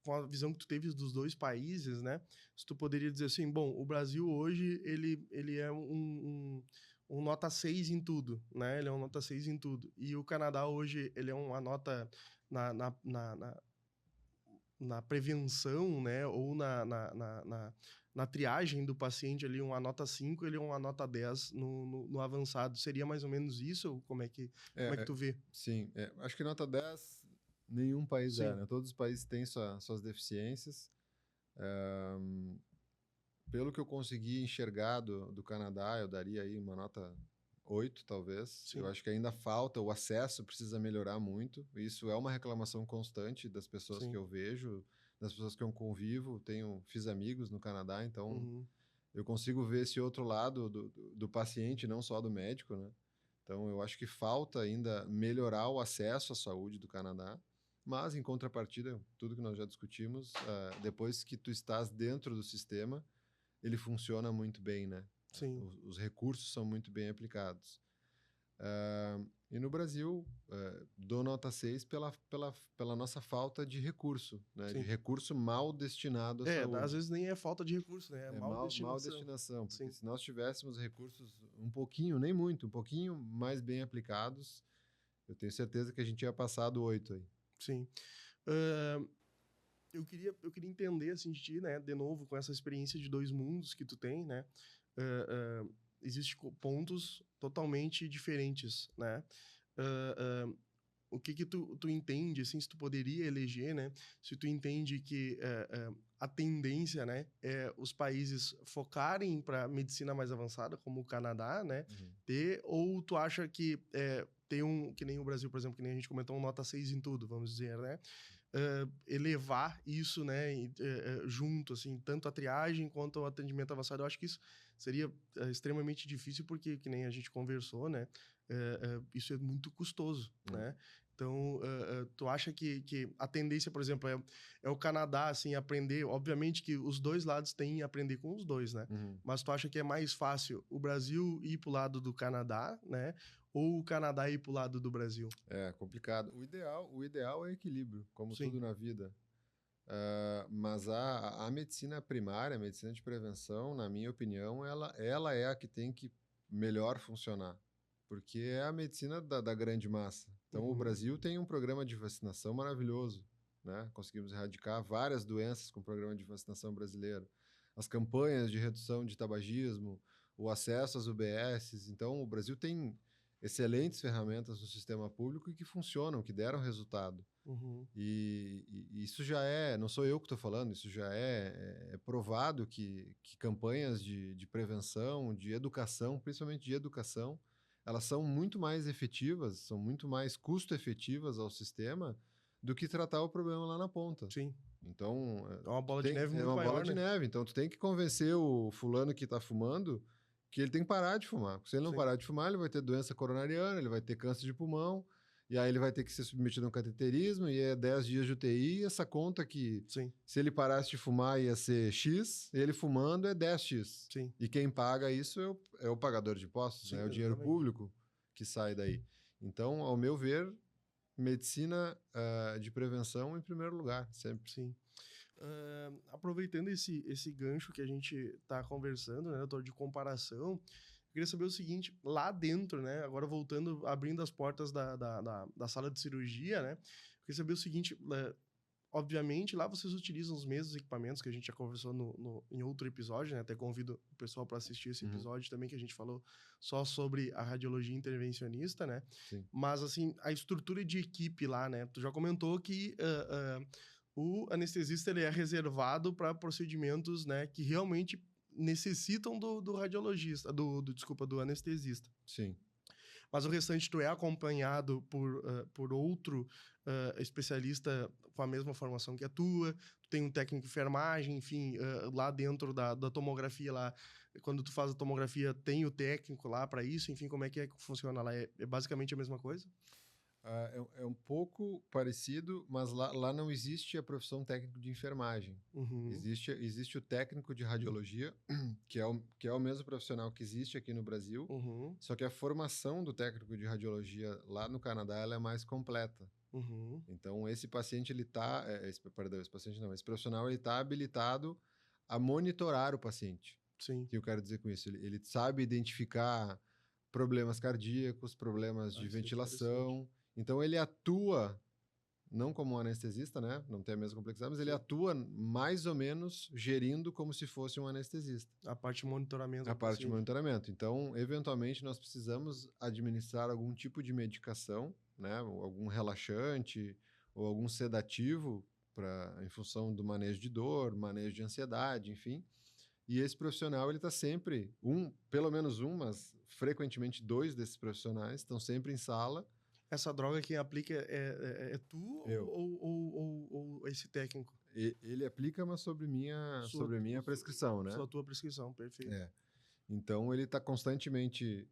com a visão que tu teve dos dois países, né, se tu poderia dizer assim, bom, o Brasil hoje, ele é um nota 6 em tudo, né, ele é um nota 6 em tudo, e o Canadá hoje, ele é uma nota na, na, na, na na prevenção, né, ou na triagem do paciente ali, uma nota 5 ele é uma nota 10 no avançado. Seria mais ou menos isso? Ou como é que É, é, tu vê? sim, acho que nota 10 nenhum país é, Sim. né? Todos os países têm suas deficiências. Pelo que eu consegui enxergar do Canadá, eu daria aí uma nota 8, talvez. Eu Sim, acho que ainda falta, o acesso precisa melhorar muito. Isso é uma reclamação constante das pessoas que sim. eu vejo, das pessoas que eu convivo. Fiz amigos no Canadá, então Uhum, eu consigo ver esse outro lado do paciente, não só do médico, né? Então, eu acho que falta ainda melhorar o acesso à saúde do Canadá, mas, em contrapartida, tudo que nós já discutimos, depois que tu estás dentro do sistema, ele funciona muito bem, né? Sim. Os recursos são muito bem aplicados. E no Brasil, dou nota 6 pela nossa falta de recurso, né? De Sim. recurso mal destinado à Às saúde. vezes nem é falta de recurso, né? É mal Mal destinação. destinação, porque Sim. se nós tivéssemos recursos um pouquinho, nem muito, um pouquinho mais bem aplicados, eu tenho certeza que a gente ia passar do 8 aí. Sim. Eu queria entender, assim, de ti, né? De novo, com essa experiência de 2 mundos que tu tem, né? Existem pontos totalmente diferentes, né? O que tu entende, assim, se tu poderia eleger, né? Se tu entende que a tendência, né, é os países focarem para medicina mais avançada, como o Canadá, né? Ou tu acha que tem que nem o Brasil, por exemplo, que nem a gente comentou, nota 6 em tudo, vamos dizer, né? Elevar isso, né, junto, assim, tanto a triagem quanto o atendimento avançado. Eu acho que isso seria extremamente difícil, porque, que nem a gente conversou, né, isso é muito custoso, né? Então, tu acha que a tendência, por exemplo, é o Canadá, assim, aprender... Obviamente que os dois lados têm a aprender com os dois, né? Mas tu acha que é mais fácil o Brasil ir pro lado do Canadá, né? Ou o Canadá ir pro lado do Brasil? É complicado. O ideal é equilíbrio, como Sim. tudo na vida. Mas a medicina primária, a medicina de prevenção, na minha opinião, ela é a que tem que melhor funcionar, porque é a medicina da grande massa. Então, o Brasil tem um programa de vacinação maravilhoso, né? Conseguimos erradicar várias doenças com o programa de vacinação brasileiro. As campanhas de redução de tabagismo, o acesso às UBSs. Então, o Brasil tem excelentes ferramentas no sistema público e que funcionam, que deram resultado. E isso já não sou eu que estou falando, isso já é provado que campanhas de prevenção, de educação, principalmente de educação, elas são muito mais efetivas, são muito mais custo-efetivas ao sistema do que tratar o problema lá na ponta. Sim. Então, É uma bola de neve muito uma maior, bola de né? neve. Então, tu tem que convencer o fulano que está fumando que ele tem que parar de fumar. Porque se ele não Sim. parar de fumar, ele vai ter doença coronariana, ele vai ter câncer de pulmão, e aí ele vai ter que ser submetido a um cateterismo, e é 10 dias de UTI, e essa conta que Sim. se ele parasse de fumar ia ser X, ele fumando é 10X. Sim. E quem paga isso é o pagador de impostos, Sim, né? É o dinheiro exatamente. público que sai daí. Então, ao meu ver, medicina de prevenção em primeiro lugar, sempre. Sim. Aproveitando esse gancho que a gente está conversando, né, doutor, de comparação, eu queria saber o seguinte, lá dentro, né, agora voltando, abrindo as portas da sala de cirurgia, né, eu queria saber o seguinte, obviamente, lá vocês utilizam os mesmos equipamentos que a gente já conversou em outro episódio, né, até convido o pessoal para assistir esse episódio também, que a gente falou só sobre a radiologia intervencionista, né, Sim. mas, assim, a estrutura de equipe lá, né, tu já comentou que o anestesista ele é reservado para procedimentos, né, que realmente necessitam do radiologista, do anestesista. Sim. Mas o restante tu é acompanhado por outro especialista com a mesma formação que a tua, tu tem um técnico de enfermagem, enfim, lá dentro da tomografia lá, quando tu faz a tomografia tem o técnico lá para isso, enfim, como é que funciona lá? É basicamente a mesma coisa? É um pouco parecido, mas lá não existe a profissão técnico de enfermagem. Existe o técnico de radiologia, que é o mesmo profissional que existe aqui no Brasil, só que a formação do técnico de radiologia lá no Canadá ela é mais completa. Então, esse paciente, esse profissional, ele está habilitado a monitorar o paciente. Sim. O que eu quero dizer com isso? Ele sabe identificar problemas cardíacos, problemas de ventilação. Então, ele atua, não como um anestesista, né? Não tem a mesma complexidade, mas ele atua mais ou menos gerindo como se fosse um anestesista. A parte de monitoramento. A parte de monitoramento. Então, eventualmente, nós precisamos administrar algum tipo de medicação, né? Algum relaxante ou algum sedativo em função do manejo de dor, manejo de ansiedade, enfim. E esse profissional, ele está sempre, pelo menos mas frequentemente 2 desses profissionais estão sempre em sala. Essa droga quem aplica é tu Eu. ou esse técnico? Ele aplica, mas sobre minha prescrição, né? Sua tua prescrição, perfeito. Então, ele está constantemente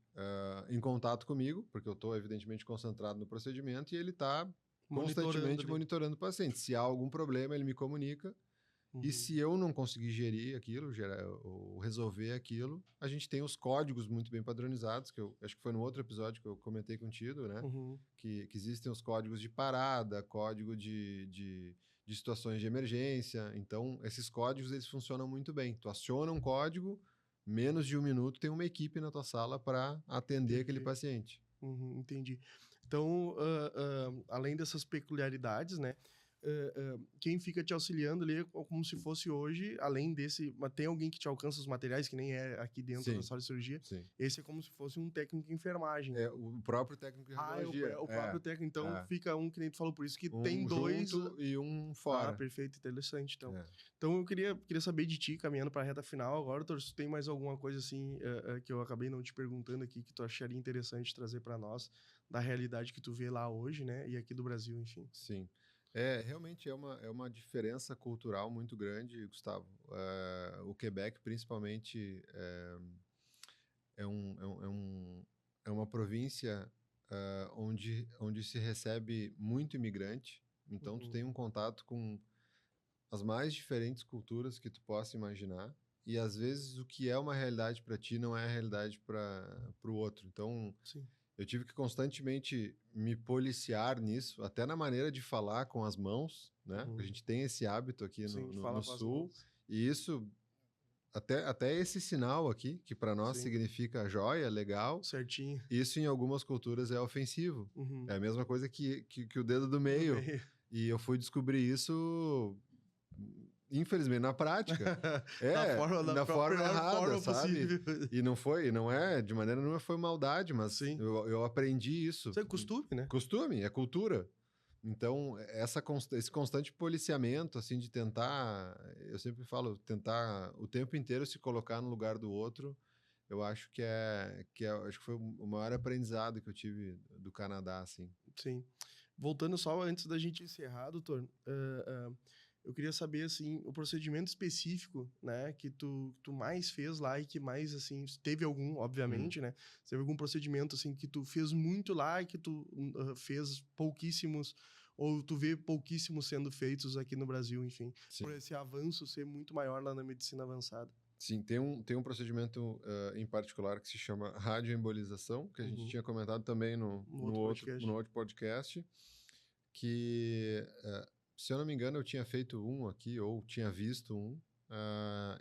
em contato comigo, porque eu estou, evidentemente, concentrado no procedimento, e ele está constantemente monitorando o paciente. Se há algum problema, ele me comunica, E se eu não conseguir gerir aquilo, ou resolver aquilo, a gente tem os códigos muito bem padronizados, que eu acho que foi no outro episódio que eu comentei contigo, né? Que existem os códigos de parada, código de situações de emergência. Então, esses códigos, eles funcionam muito bem. Tu aciona um código, menos de 1 minuto tem uma equipe na tua sala para atender aquele paciente. Entendi. Então, além dessas peculiaridades, né? Quem fica te auxiliando ali é como se fosse hoje, além desse, mas tem alguém que te alcança os materiais, que nem é aqui dentro da sala de cirurgia. Sim. Esse é como se fosse um técnico de enfermagem. É o próprio técnico de radiologia. O próprio técnico. Então, fica um, que nem tu falou, por isso que tem dois... junto e um fora. Perfeito, interessante. Então, então eu queria saber de ti, caminhando para a reta final agora, Doutor, se tu tem mais alguma coisa assim que eu acabei não te perguntando aqui, que tu acharia interessante trazer para nós, da realidade que tu vê lá hoje, né? E aqui do Brasil, enfim. Sim. Realmente é uma diferença cultural muito grande, Gustavo. O Quebec, principalmente, é uma província onde se recebe muito imigrante. Então, tu tem um contato com as mais diferentes culturas que tu possa imaginar. E, às vezes, o que é uma realidade para ti não é a realidade para o outro. Então... Sim. Eu tive que constantemente me policiar nisso, até na maneira de falar com as mãos, né? A gente tem esse hábito aqui no Sul, e isso, até esse sinal aqui, que para nós significa joia, legal. Certinho. Isso em algumas culturas é ofensivo. É a mesma coisa que o dedo do meio. E eu fui descobrir isso... Infelizmente, na prática. Da forma errada, sabe? Possível. E não é, de maneira nenhuma foi maldade, mas eu aprendi isso. Isso é costume, né? Costume, é cultura. Então, esse constante policiamento, assim, de tentar, eu sempre falo, tentar o tempo inteiro se colocar no lugar do outro, eu acho acho que foi o maior aprendizado que eu tive do Canadá, assim. Sim. Voltando só antes da gente encerrar, doutor, eu queria saber, assim, o procedimento específico, né, que tu mais fez lá e que mais, assim, teve algum, obviamente, né? Teve algum procedimento, assim, que tu fez muito lá e que tu fez pouquíssimos, ou tu vê pouquíssimos sendo feitos aqui no Brasil, enfim. Sim. Por esse avanço ser muito maior lá na medicina avançada. Sim, tem um procedimento em particular que se chama radioembolização, que a gente tinha comentado também no outro podcast, que... se eu não me engano, eu tinha feito um aqui, ou tinha visto um,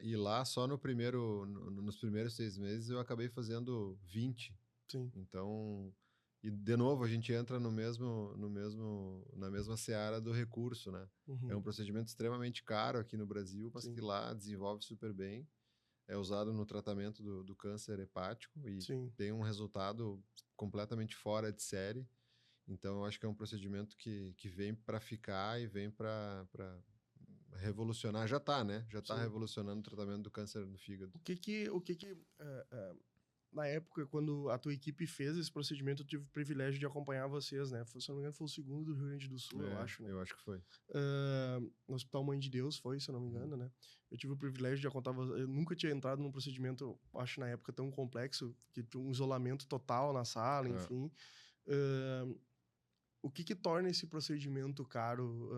e lá só nos primeiros 6 meses eu acabei fazendo 20. Sim. Então, e de novo, a gente entra na mesma seara do recurso, né? É um procedimento extremamente caro aqui no Brasil, mas que lá desenvolve super bem. É usado no tratamento do câncer hepático e tem um resultado completamente fora de série. Então, eu acho que é um procedimento que vem para ficar e vem para revolucionar. Já está, né? Já está revolucionando o tratamento do câncer no fígado. O que na época, quando a tua equipe fez esse procedimento, eu tive o privilégio de acompanhar vocês, né? Se eu não me engano, foi o segundo do Rio Grande do Sul, eu acho, né? Eu acho que foi. No Hospital Mãe de Deus foi, se eu não me engano, né? Eu tive o privilégio de acompanhar... Eu nunca tinha entrado num procedimento, acho, na época, tão complexo, que tinha um isolamento total na sala, enfim. O que torna esse procedimento caro,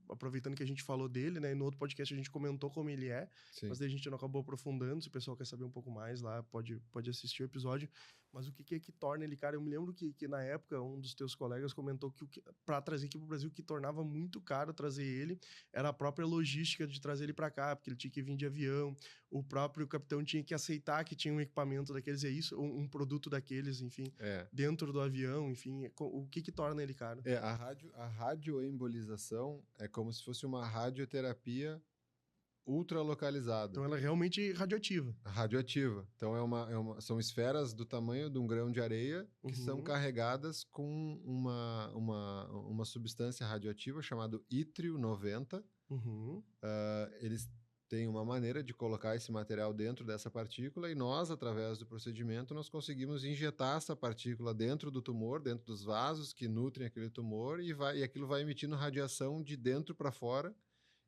aproveitando que a gente falou dele, né? E no outro podcast a gente comentou como ele é, mas daí a gente não acabou aprofundando. Se o pessoal quer saber um pouco mais lá, pode assistir o episódio. Mas o que torna ele caro? Eu me lembro que na época um dos teus colegas comentou que para trazer aqui para o Brasil, o que tornava muito caro trazer ele era a própria logística de trazer ele para cá, porque ele tinha que vir de avião, o próprio capitão tinha que aceitar que tinha um equipamento daqueles, um produto daqueles, enfim, dentro do avião, enfim. O que torna ele caro? A radioembolização é como se fosse uma radioterapia ultralocalizada. Então ela é realmente radioativa. Radioativa. Então são esferas do tamanho de um grão de areia que são carregadas com uma substância radioativa chamada ítrio 90. Eles têm uma maneira de colocar esse material dentro dessa partícula e nós, através do procedimento, nós conseguimos injetar essa partícula dentro do tumor, dentro dos vasos que nutrem aquele tumor e aquilo vai emitindo radiação de dentro para fora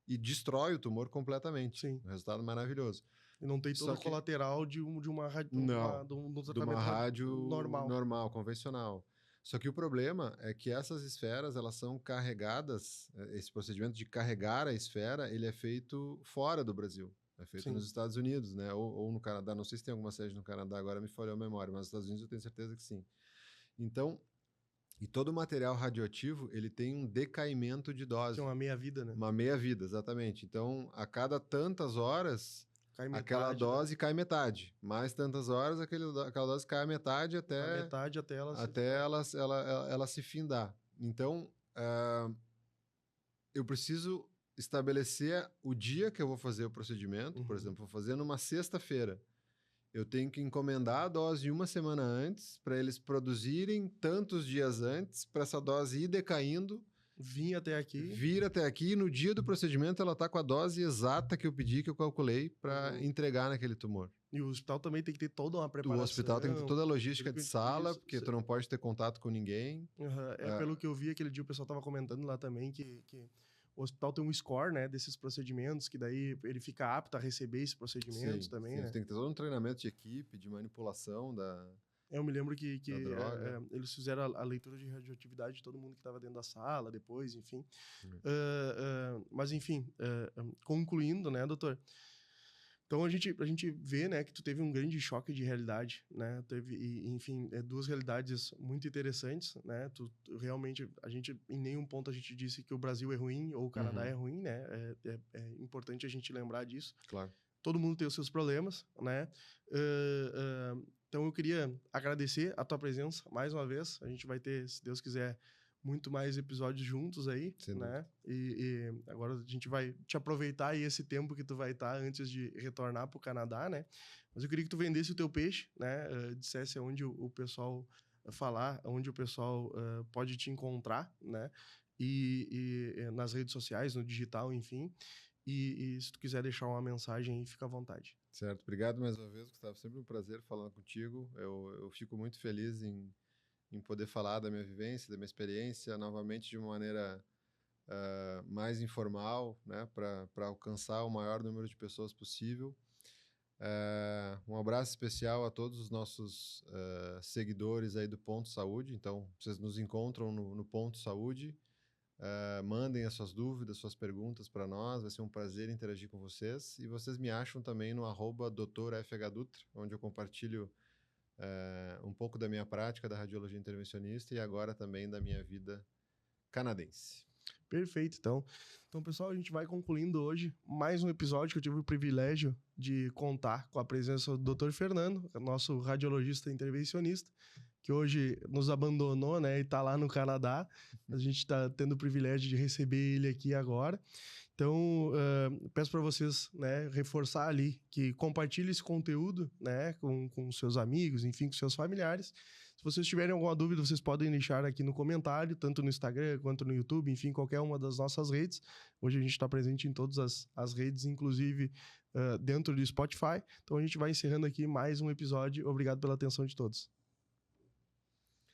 e destrói o tumor completamente. Sim. Um resultado maravilhoso. E não tem todo o colateral de uma rádio... Não, de uma rádio normal, convencional. Só que o problema é que essas esferas, elas são carregadas, esse procedimento de carregar a esfera, ele é feito fora do Brasil. É feito Sim. nos Estados Unidos, né? Ou no Canadá. Não sei se tem alguma sede no Canadá, agora me falhou a memória, mas nos Estados Unidos eu tenho certeza que sim. Então, e todo o material radioativo, ele tem um decaimento de Que dose. é uma meia-vida, né? Uma meia-vida, exatamente. Então, a cada tantas horas, Cai aquela metade, né? dose cai metade. Mais tantas horas, aquela dose cai a metade A até metade até ela se... ela se findar. Então, eu preciso estabelecer o dia que eu vou fazer o procedimento. Por exemplo, vou fazer numa sexta-feira. Eu tenho que encomendar a dose uma semana antes, para eles produzirem tantos dias antes, para essa dose ir decaindo. Vir até aqui. E no dia do procedimento ela está com a dose exata que eu pedi, que eu calculei, para entregar naquele tumor. E o hospital também tem que ter toda uma preparação. O hospital tem que ter toda a logística de sala, isso, porque tu não pode ter contato com ninguém. Pelo que eu vi aquele dia, o pessoal estava comentando lá também que o hospital tem um score, né, desses procedimentos, que daí ele fica apto a receber esses procedimentos também, né? Tem que ter todo um treinamento de equipe, de manipulação da... Eu me lembro que eles fizeram a leitura de radioatividade de todo mundo que estava dentro da sala, depois, enfim. Mas, enfim, concluindo, né, doutor? Então, a gente vê, né, que tu teve um grande choque de realidade, né? Enfim, duas realidades muito interessantes, né? Realmente, em nenhum ponto a gente disse que o Brasil é ruim ou o Canadá é ruim, né? É importante a gente lembrar disso. Claro. Todo mundo tem os seus problemas, né? Então, eu queria agradecer a tua presença mais uma vez. A gente vai ter, se Deus quiser, muito mais episódios juntos aí, né? E agora a gente vai te aproveitar aí esse tempo que tu vai estar antes de retornar para o Canadá, né? Mas eu queria que tu vendesse o teu peixe, né? Dissesse onde o pessoal falar, onde o pessoal pode te encontrar, né? E nas redes sociais, no digital, enfim. E se tu quiser deixar uma mensagem aí, fica à vontade. Certo. Obrigado mais uma vez, Gustavo. Sempre um prazer falar contigo. Eu fico muito feliz em poder falar da minha vivência, da minha experiência, novamente de uma maneira mais informal, né, para alcançar o maior número de pessoas possível. Um abraço especial a todos os nossos seguidores aí do Ponto Saúde. Então, vocês nos encontram no Ponto Saúde. Mandem as suas dúvidas, suas perguntas para nós. Vai ser um prazer interagir com vocês. E vocês me acham também no @Dr.FHDutra, onde eu compartilho um pouco da minha prática da radiologia intervencionista e agora também da minha vida canadense. Perfeito, então. Então, pessoal, a gente vai concluindo hoje mais um episódio que eu tive o privilégio de contar com a presença do Dr. Fernando, nosso radiologista intervencionista, que hoje nos abandonou, né, e está lá no Canadá. A gente está tendo o privilégio de receber ele aqui agora. Então, peço para vocês, né, reforçar ali que compartilhe esse conteúdo, né, com seus amigos, enfim, com seus familiares. Se vocês tiverem alguma dúvida, vocês podem deixar aqui no comentário, tanto no Instagram quanto no YouTube, enfim, qualquer uma das nossas redes. Hoje a gente está presente em todas as redes, inclusive dentro do Spotify. Então, a gente vai encerrando aqui mais um episódio. Obrigado pela atenção de todos.